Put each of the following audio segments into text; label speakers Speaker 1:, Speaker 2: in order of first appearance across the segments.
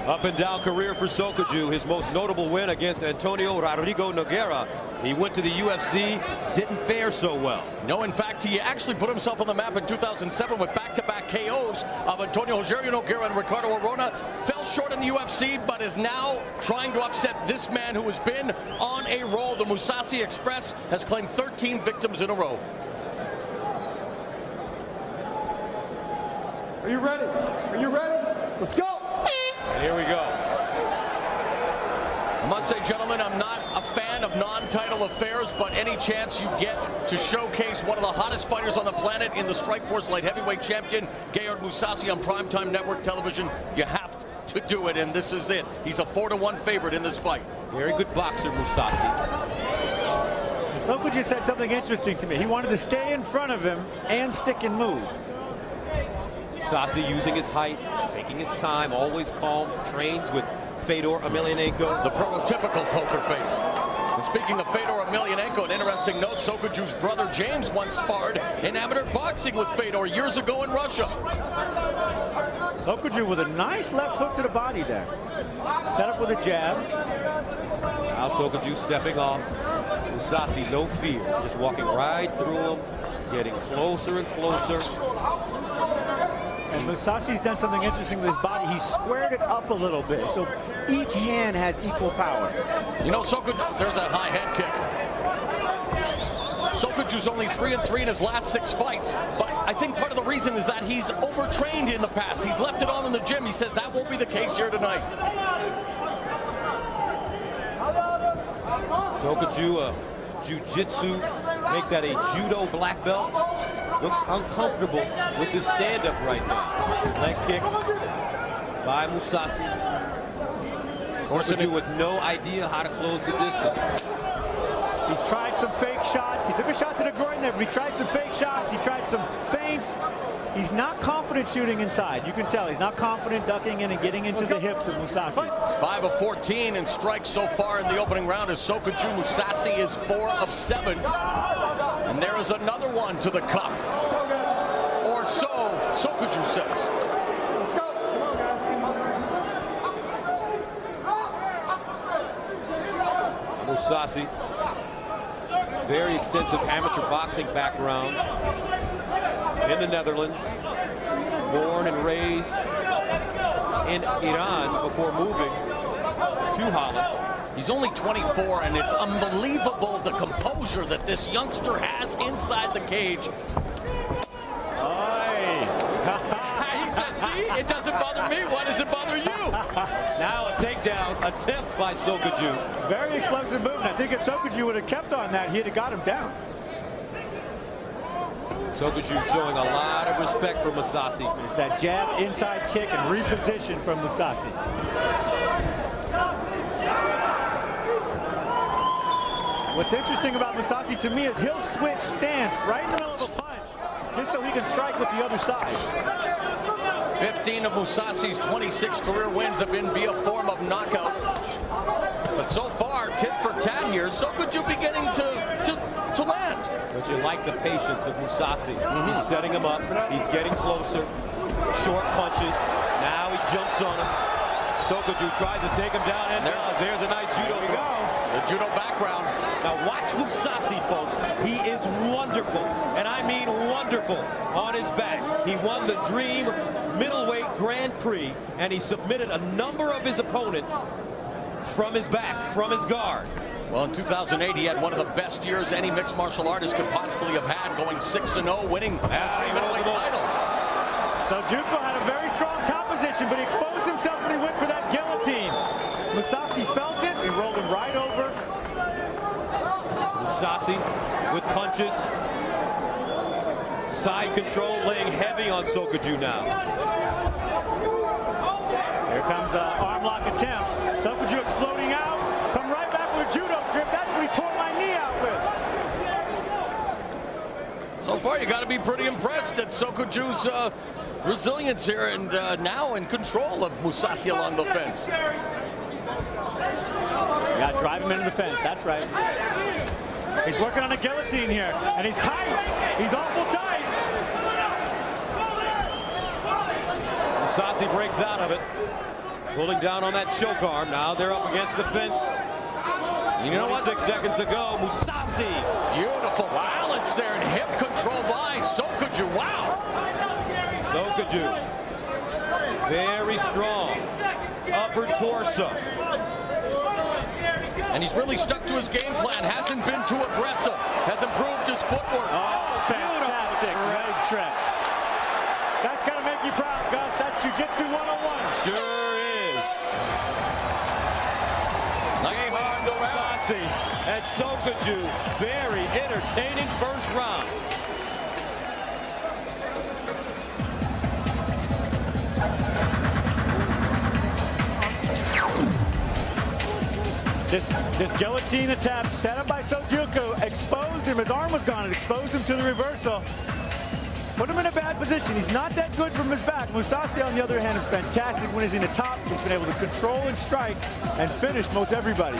Speaker 1: Up and down career for Sokoudjou. His most notable win against Antonio Rodrigo Nogueira. He went to the UFC, didn't fare so well.
Speaker 2: No, in fact, he actually put himself on the map in 2007 with back-to-back KOs of Antonio Nogueira and Ricardo Arona. Fell short in the UFC, but is now trying to upset this man who has been on a roll. The Mousasi Express has claimed 13 victims in a row.
Speaker 3: Are you ready? Are you ready? Let's go!
Speaker 1: And here we go.
Speaker 2: I must say, gentlemen, I'm not a fan of non-title affairs, but any chance you get to showcase one of the hottest fighters on the planet in the Strikeforce light heavyweight champion, Gegard Mousasi, on primetime network television, you have to do it, and this is it. He's a 4-1 favorite in this fight.
Speaker 1: Very good boxer, Mousasi.
Speaker 4: Sokoudjou said something interesting to me. He wanted to stay in front of him and stick and move.
Speaker 1: Mousasi using his height, taking his time, always calm, trains with Fedor Emelianenko.
Speaker 2: The prototypical poker face. And speaking of Fedor Emelianenko, an interesting note, Sokoudjou's brother James once sparred in amateur boxing with Fedor years ago in Russia.
Speaker 4: Sokoudjou with a nice left hook to the body there. Set up with a jab.
Speaker 1: Now Sokoudjou stepping off. Mousasi, no fear, just walking right through him, getting closer and closer.
Speaker 4: And Mousasi's done something interesting with his body. He squared it up a little bit, so each hand has equal power.
Speaker 2: You know, Sokoudjou, there's that high head kick. Sokoudjou's only 3-3 in his last 6 fights, but I think part of the reason is that he's overtrained in the past. He's left it on in the gym. He says that won't be the case here tonight.
Speaker 1: Sokoudjou, jiu-jitsu, make that a judo black belt. Looks uncomfortable with his stand-up right now. Leg kick by Mousasi. Sokoudjou with no idea how to close the distance.
Speaker 4: He's tried some fake shots. He took a shot to the groin there, but he tried some fake shots. He tried some feints. He's not confident shooting inside. You can tell he's not confident ducking in and getting into the hips with Mousasi.
Speaker 2: He's 5 of 14 in strikes so far in the opening round as Sokoudjou. Mousasi is 4 of 7. And there is another one to the cup. Or so Sokoudjou says.
Speaker 3: Let's go! Come on, guys.
Speaker 1: Mousasi, very extensive amateur boxing background in the Netherlands, born and raised in Iran before moving to Holland.
Speaker 2: He's only 24, and it's unbelievable the composure that this youngster has inside the cage. He says, see, it doesn't bother me. Why does it bother you?
Speaker 1: Now a takedown attempt by Sokoudjou.
Speaker 4: Very explosive movement. I think if Sokoudjou would have kept on that, he'd have got him down.
Speaker 1: Sokoudjou showing a lot of respect for Mousasi.
Speaker 4: There's that jab, inside kick, and reposition from Mousasi. What's interesting about Mousasi to me is he'll switch stance right in the middle of a punch just so he can strike with the other side.
Speaker 2: 15 of Mousasi's 26 career wins have been via form of knockout. But so far, tit for tat here, Sokoudjou beginning to land.
Speaker 1: But you like the patience of Mousasi. He's setting him up. He's getting closer. Short punches. Now he jumps on him. Sokoudjou tries to take him down, and there's a nice judo.
Speaker 4: There we go.
Speaker 2: The judo background.
Speaker 1: Now watch Mousasi, folks. He is wonderful, and I mean wonderful, on his back. He won the Dream Middleweight Grand Prix, and he submitted a number of his opponents from his back, from his guard.
Speaker 2: Well, in 2008, he had one of the best years any mixed martial artist could possibly have had, going 6-0, winning the middleweight title.
Speaker 4: So Juco had a very strong top position, but he exposed himself when he went for that guillotine. Mousasi felt it. He rolled him right over.
Speaker 1: Mousasi with punches. Side control, laying heavy on Sokoudjou now.
Speaker 4: Here comes an arm lock attempt. Sokoudjou exploding out. Come right back with a judo trip. That's what he tore my knee out with.
Speaker 2: So far, you got to be pretty impressed at Sokoudjou's resilience here, and now in control of Mousasi along the fence.
Speaker 4: Yeah, drive him into the fence. That's right. He's working on a guillotine here, and he's tight. He's awful tight.
Speaker 1: Mousasi breaks out of it. pulling down on that choke arm. Now they're up against the fence.
Speaker 2: You know what?
Speaker 1: 6 seconds to go. Mousasi.
Speaker 2: Beautiful balance there and hip control by Sokoudjou. Wow.
Speaker 1: Sokoudjou. Very strong. Upper torso.
Speaker 2: And he's really stuck to his game plan. Hasn't been too aggressive. Has improved his footwork.
Speaker 4: Oh, fantastic leg trip. That's got to make you proud, Gus. That's Jiu-Jitsu 101.
Speaker 1: Sure is.
Speaker 2: Gegard
Speaker 1: Mousasi and Sokoudjou. Very entertaining first round.
Speaker 4: This guillotine attempt set up by Sokoudjou exposed him. His arm was gone. It exposed him to the reversal. Put him in a bad position. He's not that good from his back. Mousasi, on the other hand, is fantastic when he's in the top. He's been able to control and strike and finish most everybody.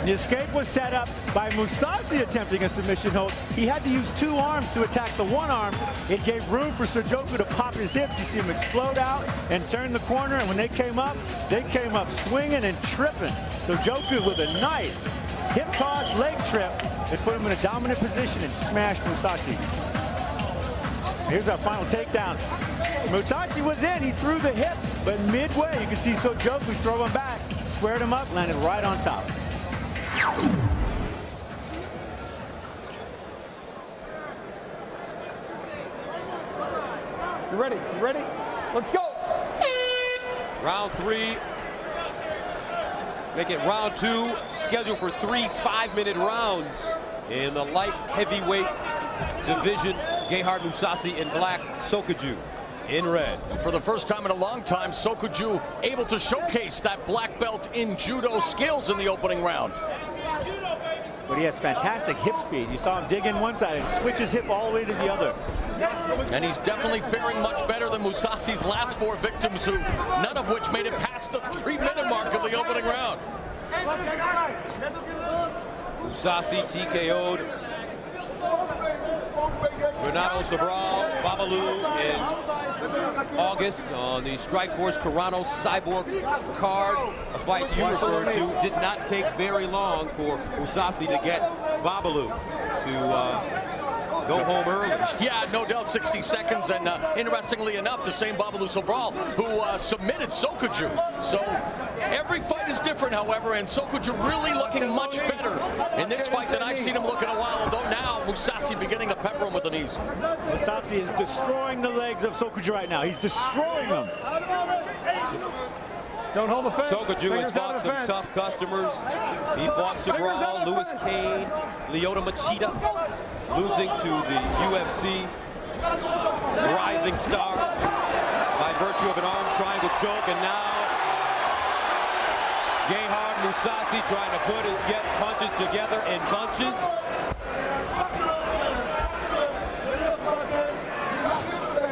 Speaker 4: The escape was set up by Mousasi attempting a submission hold. He had to use 2 arms to attack the one arm. It gave room for Sokoudjou to pop his hip. You see him explode out and turn the corner. And when they came up swinging and tripping. Sokoudjou with a nice hip toss leg trip. They put him in a dominant position and smashed Mousasi. Here's our final takedown. Mousasi was in. He threw the hip, but midway you can see Sokoudjou throw him back, squared him up, landed right on top.
Speaker 3: You ready? You ready? Let's go.
Speaker 1: Round 3. Make it round 2. Scheduled for 3 5-minute rounds in the light heavyweight division. Gegard Mousasi in black, Sokoudjou in red.
Speaker 2: For the first time in a long time, Sokoudjou able to showcase that black belt in judo skills in the opening round.
Speaker 4: But he has fantastic hip speed. You saw him dig in one side and switch his hip all the way to the other.
Speaker 2: And he's definitely faring much better than Mousasi's last 4 victims, who none of which made it past the 3-minute mark of the opening round.
Speaker 1: Mousasi TKO'd Renato Sobral Babalu in August on the Strikeforce Carano Cyborg card. A fight you referred to. Did not take very long for Mousasi to get Babalu to go home early.
Speaker 2: Yeah, no doubt, 60 seconds. And interestingly enough, the same Babalu Sobral who submitted Sokoudjou. So every fight is different, however, and Sokoudjou really looking much better in this fight than I've seen him look in a while, although now Mousasi beginning to pepper him with the knees.
Speaker 4: Mousasi is destroying the legs of Sokoudjou right now. He's destroying them.
Speaker 3: Don't hold the fence.
Speaker 1: Sokoudjou has fought some tough customers. He fought Sobral, Louis Kane, Lyoto Machida, losing to the UFC rising star by virtue of an arm triangle choke. And now Gegard Mousasi trying to put his punches together in bunches.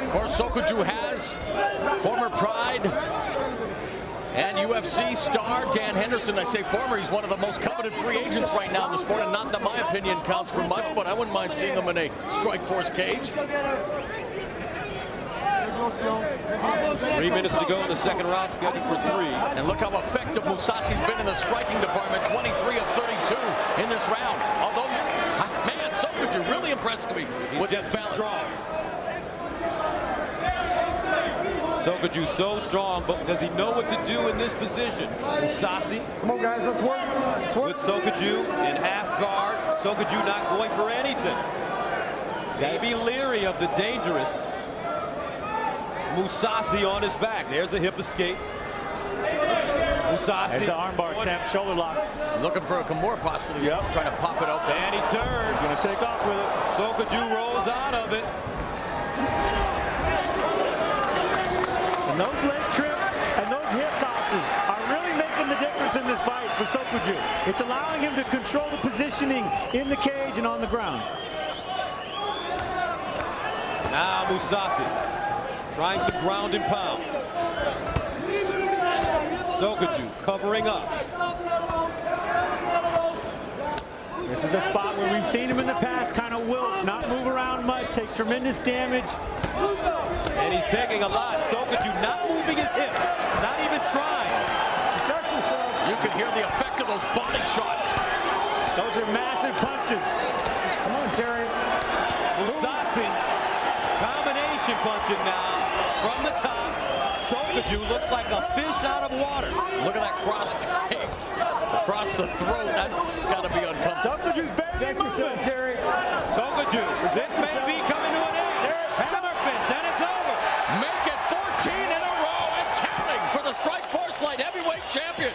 Speaker 2: Of course, Sokoudjou has former Pride and UFC star Dan Henderson. I say former, he's one of the most coveted free agents right now in the sport, and not that my opinion counts for much, but I wouldn't mind seeing him in a Strikeforce cage.
Speaker 1: 3 minutes to go in the second round, scheduled for 3.
Speaker 2: And look how effective Mousasi's been in the striking department, 23 of 32 in this round. Although, man, Sokoudjou really impressed me with his balance.
Speaker 1: Sokoudjou so strong, but does he know what to do in this position? Mousasi.
Speaker 3: Come on, guys, let's work. Let's work.
Speaker 1: With Sokoudjou in half guard. Sokoudjou not going for anything. Maybe leery of the dangerous Mousasi on his back. There's a hip escape. Mousasi.
Speaker 4: There's the armbar attempt, shoulder lock.
Speaker 2: Looking for a Kimura possibly. Yep. Trying to pop it out there.
Speaker 1: And he turns.
Speaker 4: Going to take off with it.
Speaker 1: Sokoudjou rolls out of it.
Speaker 4: And those leg trips and those hip tosses are really making the difference in this fight for Sokoudjou. It's allowing him to control the positioning in the cage and on the ground.
Speaker 1: Now Mousasi trying some ground and pound. Sokoudjou covering up.
Speaker 4: This is the spot where we've seen him in the past kind of wilt, not move around much, take tremendous damage.
Speaker 1: And he's taking a lot. Sokoudjou not moving his hips, not even trying.
Speaker 3: Protect yourself.
Speaker 2: You can hear the effect of those body shots.
Speaker 4: Those are massive punches.
Speaker 3: Come on, Thierry.
Speaker 1: Mousasi, combination punching now from the top. Sokoudjou looks like a fish out of water.
Speaker 2: Look at that cross face across the throat. That's got to be uncomfortable.
Speaker 4: Sokoudjou's barely moving.
Speaker 3: Thierry.
Speaker 1: Sokoudjou, this may be coming to an end. Hammer fist, and it's over.
Speaker 2: Make it 14 in a row and counting for the Strikeforce Light Heavyweight Champion.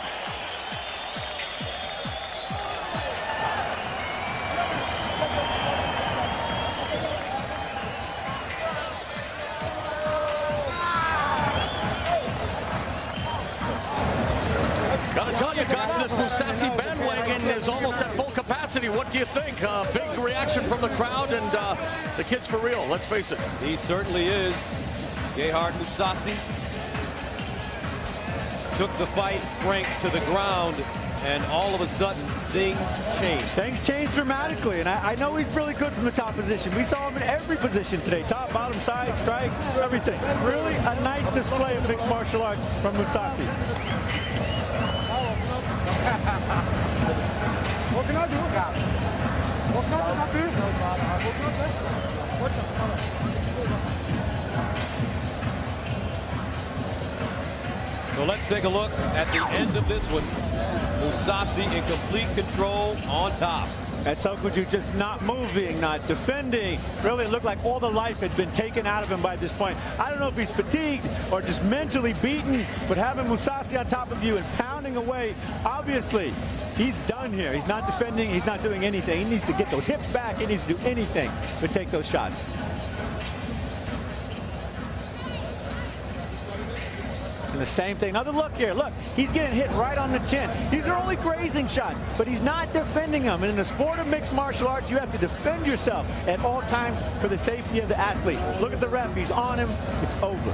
Speaker 2: Gotta tell you guys, this Mousasi bandwagon is almost at full capacity. What do you think? Big reaction from the crowd and the kid's for real, let's face it.
Speaker 1: He certainly is. Gegard Mousasi took the fight Frank to the ground, and all of a sudden things changed.
Speaker 4: Things changed dramatically, and I know he's really good from the top position. We saw him in every position today, top, bottom, side, strike, everything. Really a nice display of mixed martial arts from Mousasi.
Speaker 3: What can I do? What can I do?
Speaker 1: So let's take a look at the end of this one. Mousasi in complete control on top.
Speaker 4: And Sokoudjou just not moving, not defending. Really looked like all the life had been taken out of him by this point. I don't know if he's fatigued or just mentally beaten, but having Mousasi on top of you and pounding away, obviously, he's done here. He's not defending, he's not doing anything. He needs to get those hips back, he needs to do anything to take those shots. And the same thing. Another look here. Look, he's getting hit right on the chin. These are only grazing shots, but he's not defending them. And in the sport of mixed martial arts, you have to defend yourself at all times for the safety of the athlete. Look at the ref. He's on him. It's over.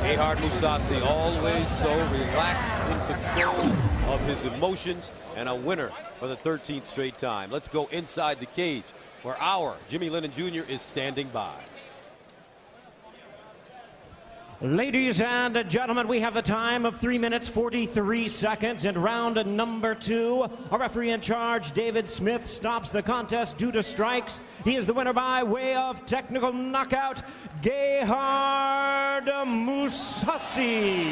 Speaker 1: Gegard Mousasi, always so relaxed, in control of his emotions, and a winner for the 13th straight time. Let's go inside the cage, where our Jimmy Lennon Jr. is standing by.
Speaker 5: Ladies and gentlemen, we have the time of 3 minutes 43 seconds in round number 2. Our referee in charge, David Smith, stops the contest due to strikes. He is the winner by way of technical knockout, Gegard Mousasi.